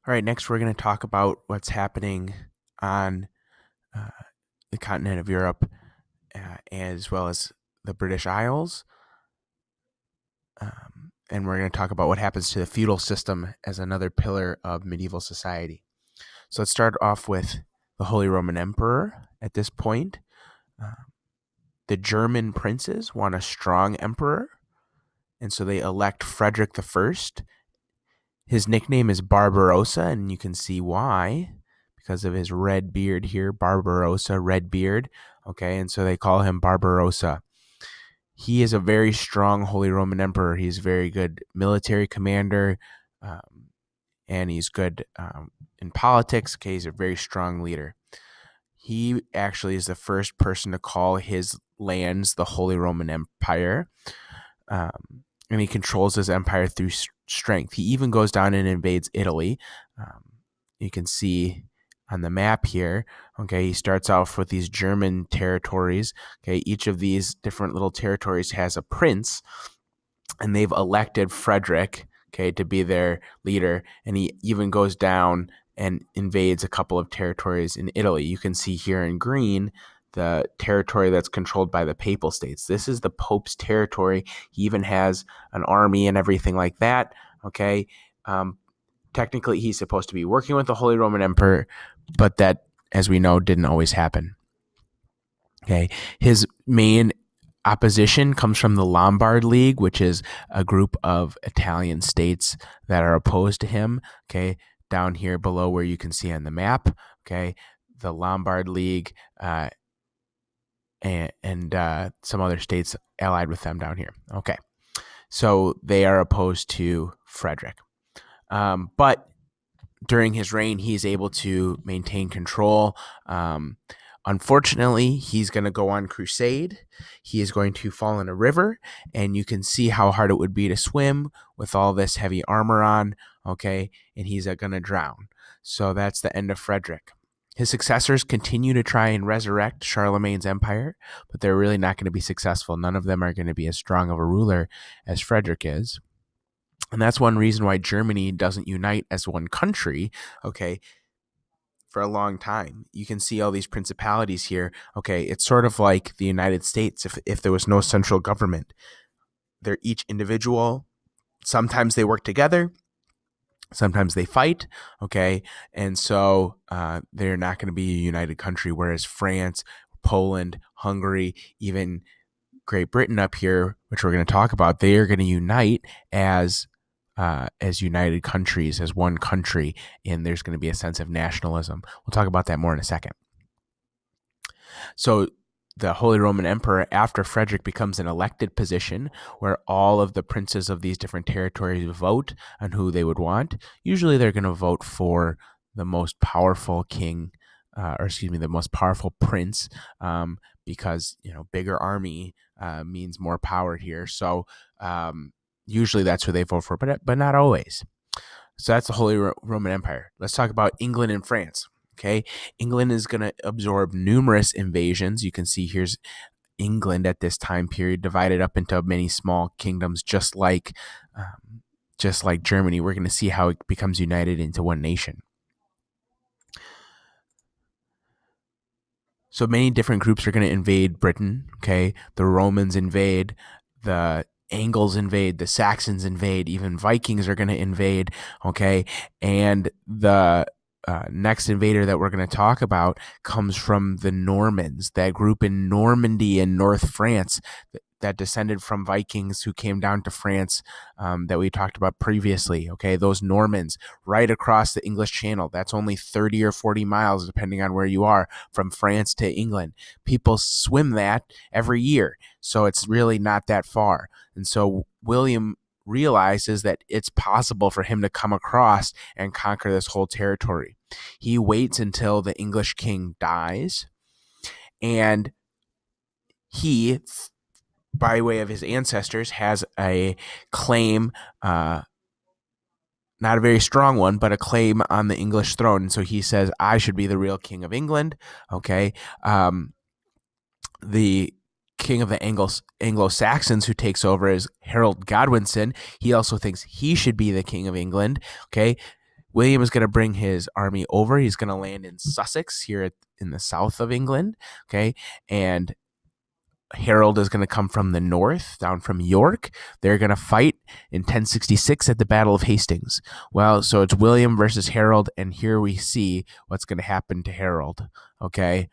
All right, next we're going to talk about what's happening on uh, the continent of Europe, as well as the British Isles. And we're going to talk about what happens to the feudal system as another pillar of medieval society. So let's start off with the Holy Roman Emperor at this point. The German princes want a strong emperor, and so they elect Frederick I. His nickname is Barbarossa, and you can see why, because of his red beard here. Barbarossa, red beard. Okay, and so they call him Barbarossa. He is a very strong Holy Roman Emperor. He's a very good military commander, and he's good in politics. Okay, he's a very strong leader. He actually is the first person to call his lands the Holy Roman Empire, and he controls his empire through strength. He even goes down and invades Italy. You can see on the map here, okay, he starts off with these German territories. Okay, each of these different little territories has a prince, and they've elected Frederick, okay, to be their leader, and he even goes down and invades a couple of territories in Italy. You can see here in green the territory that's controlled by the Papal States. This is the Pope's territory. He even has an army and everything like that, okay? Technically, he's supposed to be working with the Holy Roman Emperor, but that, as we know, didn't always happen. Okay, his main opposition comes from the Lombard League, which is a group of Italian states that are opposed to him. Okay, down here below where you can see on the map. Okay, the Lombard League and some other states allied with them down here. Okay, so they are opposed to Frederick. But during his reign, he's able to maintain control. Unfortunately, he's going to go on crusade. He is going to fall in a river, and you can see how hard it would be to swim with all this heavy armor on, okay? And he's going to drown. So that's the end of Frederick. His successors continue to try and resurrect Charlemagne's empire, but they're really not going to be successful. None of them are going to be as strong of a ruler as Frederick is. And that's one reason why Germany doesn't unite as one country, okay, for a long time. You can see all these principalities here. Okay, it's sort of like the United States if there was no central government. They're each individual. Sometimes they work together. Sometimes they fight, okay? And so they're not going to be a united country, whereas France, Poland, Hungary, even Great Britain up here, which we're going to talk about, they are going to unite as united countries, as one country, and there's going to be a sense of nationalism. We'll talk about that more in a second. So the Holy Roman Emperor, after Frederick, becomes an elected position where all of the princes of these different territories vote on who they would want. Usually they're going to vote for the most powerful king, the most powerful prince, because, bigger army means more power here. So usually that's who they vote for, but not always. So that's the Holy Roman Empire. Let's talk about England and France. Okay, England is going to absorb numerous invasions. You can see here's England at this time period divided up into many small kingdoms, just like Germany. We're going to see how it becomes united into one nation. So many different groups are going to invade Britain. Okay, the Romans invade, the Angles invade, the Saxons invade, even Vikings are going to invade. Okay, and the next invader that we're going to talk about comes from the Normans, that group in Normandy in North France that descended from Vikings who came down to France that we talked about previously. Okay, those Normans right across the English Channel. That's only 30 or 40 miles, depending on where you are, from France to England. People swim that every year, so it's really not that far. And so William realizes that it's possible for him to come across and conquer this whole territory. He waits until the English king dies, and he, by way of his ancestors, has a claim, not a very strong one, but a claim on the English throne. And so he says, I should be the real king of England. Okay. The king of the Anglo-Saxons who takes over is Harold Godwinson. He also thinks he should be the king of England. Okay. William is going to bring his army over. He's going to land in Sussex here in the south of England. Okay. And Harold is going to come from the north, down from York. They're going to fight in 1066 at the Battle of Hastings. Well, so it's William versus Harold, and here we see what's going to happen to Harold. Okay.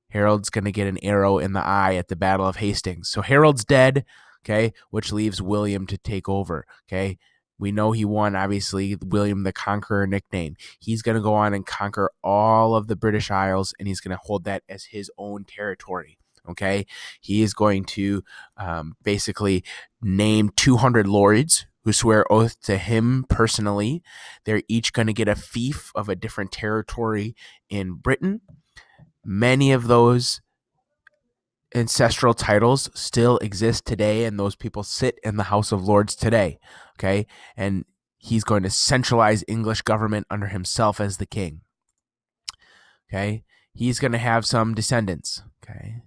Harold's going to get an arrow in the eye at the Battle of Hastings. So Harold's dead, okay, which leaves William to take over, okay? We know he won, obviously, William the Conqueror nickname. He's going to go on and conquer all of the British Isles, and he's going to hold that as his own territory, okay? He is going to basically name 200 lords who swear oath to him personally. They're each going to get a fief of a different territory in Britain. Many of those ancestral titles still exist today, and those people sit in the House of Lords today, okay? And he's going to centralize English government under himself as the king, okay? He's going to have some descendants, okay?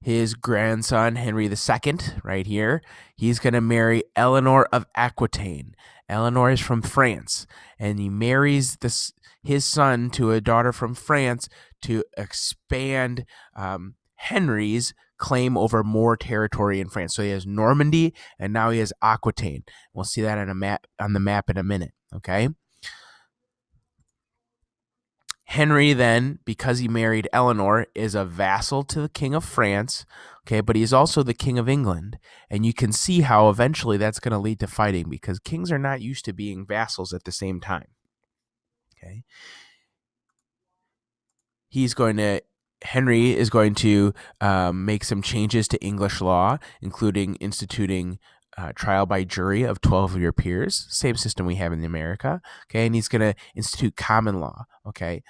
His grandson, Henry II, right here, he's going to marry Eleanor of Aquitaine. Eleanor is from France, and he marries his son to a daughter from France to expand Henry's claim over more territory in France. So he has Normandy, and now he has Aquitaine. We'll see that on the map in a minute, okay? Henry then, because he married Eleanor, is a vassal to the King of France, okay, but he's also the King of England. And you can see how eventually that's going to lead to fighting, because kings are not used to being vassals at the same time, okay? Henry is going to make some changes to English law, including instituting trial by jury of 12 of your peers, same system we have in America, okay? And he's going to institute common law, okay?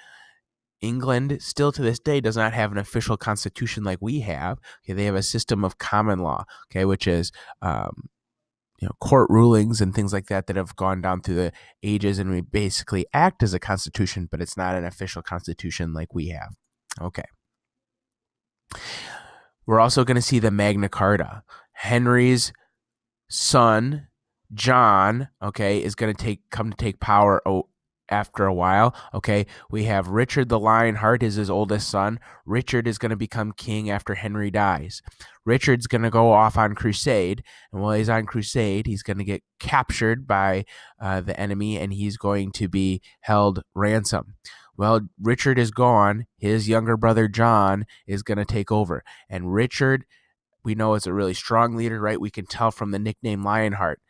England still to this day does not have an official constitution like we have. Okay, they have a system of common law, okay, which is court rulings and things like that have gone down through the ages, and we basically act as a constitution, but it's not an official constitution like we have. Okay. We're also going to see the Magna Carta. Henry's son, John, okay, is going to come to take power after a while, okay? We have Richard the Lionheart is his oldest son. Richard is going to become king after Henry dies. Richard's going to go off on crusade, and while he's on crusade, he's going to get captured by the enemy, and he's going to be held ransom. Well, Richard is gone. His younger brother, John, is going to take over, and Richard, we know, is a really strong leader, right? We can tell from the nickname Lionheart.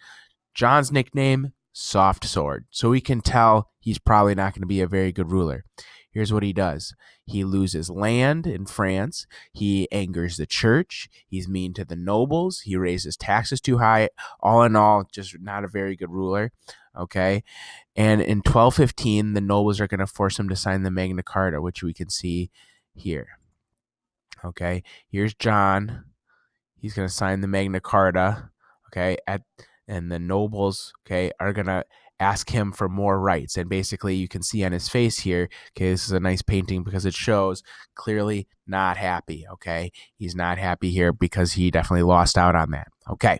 John's nickname, Soft Sword. So we can tell he's probably not going to be a very good ruler. Here's what he does. He loses land in France. He angers the church. He's mean to the nobles. He raises taxes too high. All in all, just not a very good ruler. Okay. And in 1215, the nobles are going to force him to sign the Magna Carta, which we can see here. Okay. Here's John. He's going to sign the Magna Carta. Okay. And the nobles, okay, are going to ask him for more rights. And basically, you can see on his face here, okay, this is a nice painting because it shows clearly not happy, okay? He's not happy here because he definitely lost out on that, okay?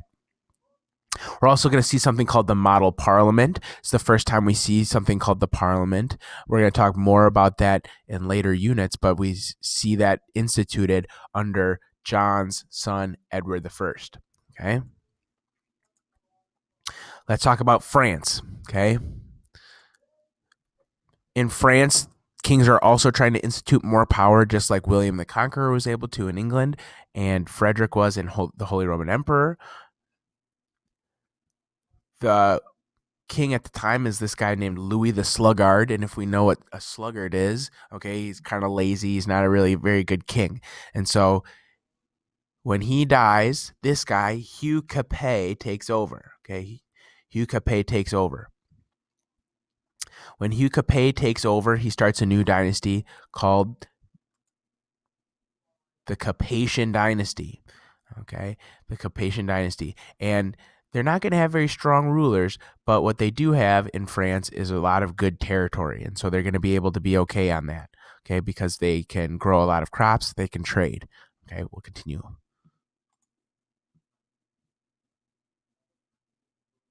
We're also going to see something called the Model Parliament. It's the first time we see something called the Parliament. We're going to talk more about that in later units, but we see that instituted under John's son, Edward I, okay? Let's talk about France, okay? In France, kings are also trying to institute more power, just like William the Conqueror was able to in England, and Frederick was in the Holy Roman Emperor. The king at the time is this guy named Louis the Sluggard, and if we know what a sluggard is, okay, he's kind of lazy. He's not a really very good king. And so when he dies, this guy, Hugh Capet, takes over, okay? Hugh Capet takes over. When Hugh Capet takes over, he starts a new dynasty called the Capetian Dynasty. Okay, the Capetian Dynasty. And they're not going to have very strong rulers, but what they do have in France is a lot of good territory. And so they're going to be able to be okay on that, okay, because they can grow a lot of crops, they can trade. Okay, we'll continue.